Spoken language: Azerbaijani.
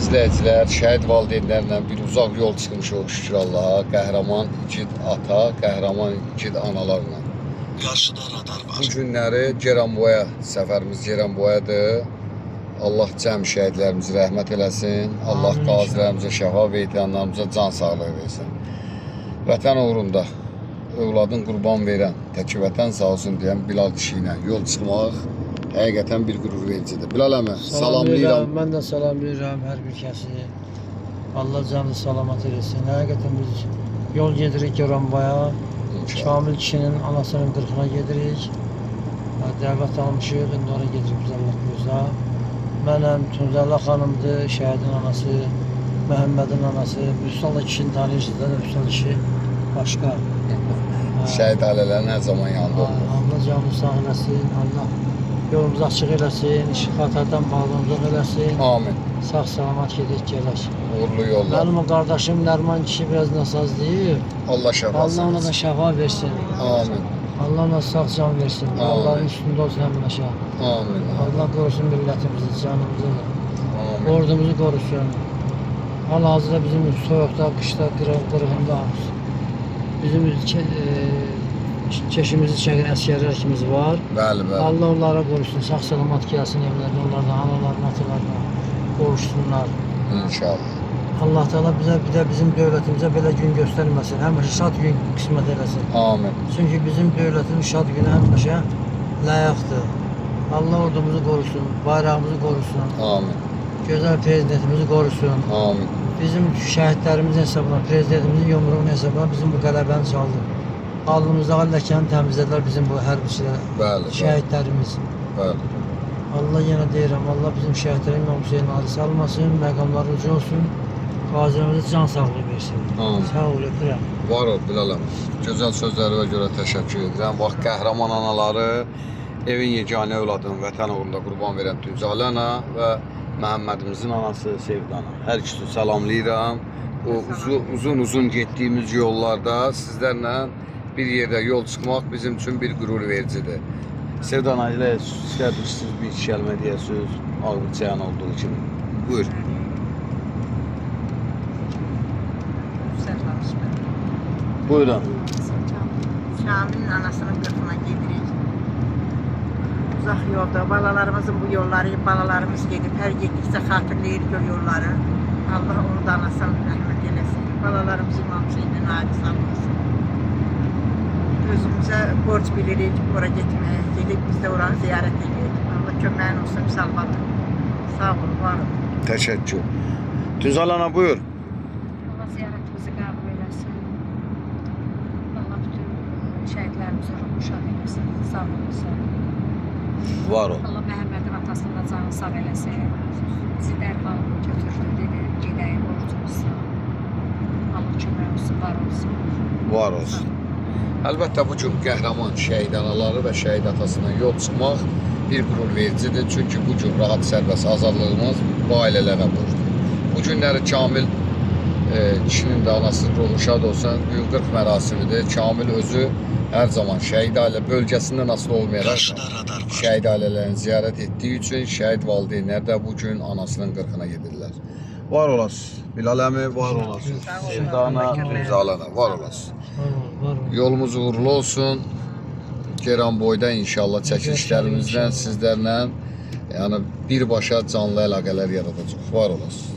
izləyicilər, şəhid valideynlərlə bir uzaq yol çıxmışıq şükür Allaha. Qəhrəman igid ata, qəhrəman igid analarla. Qarşıda radar var. Bu günləri Ceyranboya, səfərimiz Ceyranboyadır. Allah cəm şəhidlərimizi rəhmət eləsin. Allah qazilərimizə şəfa, veteranlarımıza can sağlığı versin. Vətən uğrunda övladın qurban verən, təki vətən sağ olsun deyən Bilal kişi ilə yol çıxmaq həqiqətən bir qürur vericidir. Bilal əmi, salamlayıram. Mən də salamlayıram hər bir kəsi. Allah canı salamat eləsin. Həqiqətən biz yol gedirik Ceyranboya. Kamil kişinin anasının qırxına gedirik. Dəvət almışıq, indi ona gedirik biz Allah gözə. Mənəm, Tunzələ xanımdır, şəhidin anası, Məhəmmədin anası. Müstələ kişini tanıyırsınız da, Müstələ kişi başqa. Şəhid ailələrin hər zaman yanında olur. Allah canı sağ eləsin, Allah yolumuzu açıq eləsin, xətadan bağlılıq eləsin. Amin. Sağ salamat gedək gələk. Uğurlu yollar. Mənim o qardaşım Nərman kişi biraz nasaz deyib. Allah şəfa Allah ona da versin. şəfa versin. Amin. Allah ona sağ can versin. Amin. Allah'ın üstündə olsun həmişə. Amin. Allah qorusun millətimizi, canımızı, Amin. ordumuzu qorusun. Hal-hazırda bizim soyuqda, qışda, qırğında bizim keşimizi çəkən əsgərlər kimimiz var. Bəli, bəli. Allah onlara qorusun, sağ salamat gəlsin evlərdə, onlardan, analarına, atalarına qovuşsunlar. İnşallah. Allah Teala bizə bir də bizim dövlətimizə belə gün göstərməsin. Həmişə şad gün qismət eləsin. Amin. Çünki bizim dövlətin şad günü həmişə layıqdır. Allah ordumuzu qorusun, bayrağımızı qorusun. Amin. Gözəl prezidentimizi qorusun. Amin. Bizim şəhidlərimizin hesabına, prezidentimizin yumruğunun hesabına bizim bu qələbəni çaldı. Alnımızda ləkəni təmizlədilər bizim bu hərbiçilər, Bəli, şəhidlərimiz. bəli. Allah yenə deyirəm, Allah bizim şəhidlərin İmam Hüseyin adı salmasın, məqamları ucu olsun, qazilərimizə can sağlığı versin. Amin. Sağ ol, öpürəm. Var ol Bilal əmi. Gözəl sözlərinə görə təşəkkür edirəm. Bax, qəhrəman anaları, evin yeganə övladını vətən uğrunda qurban verən Tunzalə ana və Məhəmmədimizin anası Sevdana. Hər ikisini salamlayıram. Bu uzun getdiyimiz yollarda sizlərlə bir yerdə yol çıxmaq bizim üçün bir qürur vericidir. Sevdana ilə istədirsiniz bir iki kəlmə deyəsiniz, ağır çayan olduğu kimi. Buyur. Buyurun. Kamil'in anasının qırxına gedirik. Uzaq yolda, balalarımızın bu yolları, balalarımız gedib, hər getdikcə xatırlayırıq o yolları. Allah onu da anasını rəhmət eləsin. Balalarımız İmam Hüseynin adı salmasın. Özümüzə borc bilirik, ora getməyə. Gedib biz də oranı ziyarət edirik. Allah köməyin olsun, salvatın. Sağ olun, var olun. Təşəkkür. Tunzalə ana buyur. Allah ziyarətimizi qəbul eləsin. Allah bütün şəhidlərimizə ruhu şad eləsin, sağ olsun. Var ol. Allah Məhəmmədin atasını da canı sağ eləsin. Bizi dərhal götürdü, dedi, gedəyim borcumuzsa. Allah kömək olsun, var olsun. Var olsun. Əlbəttə bu gün qəhrəman şəhid anaları və şəhid atasına yol çıxmaq bir qürur vericidir. Çünki bu gün rahat sərbəst azadlığımız bu ailələrə borcdur. Bu günləri Kamil kişinin də anasının ruhu şad olsun. Gün 40 mərasimidir. Kamil özü hər zaman şəhid ailə bölgəsindən asılı olmayaraq şəhid ailələrini ziyarət etdiyi üçün şəhid valideynlər də bu gün anasının 40-ına gedirlər. Var olasın. Bilal əmi, var olasın. Sevdana, Tunzalana, var olasın. Var ol. Yolumuz uğurlu olsun. Ceyranboyda inşallah çəkilişlərimizdən sizlərlə birbaşa canlı əlaqələr yaradacaq. Var olasın.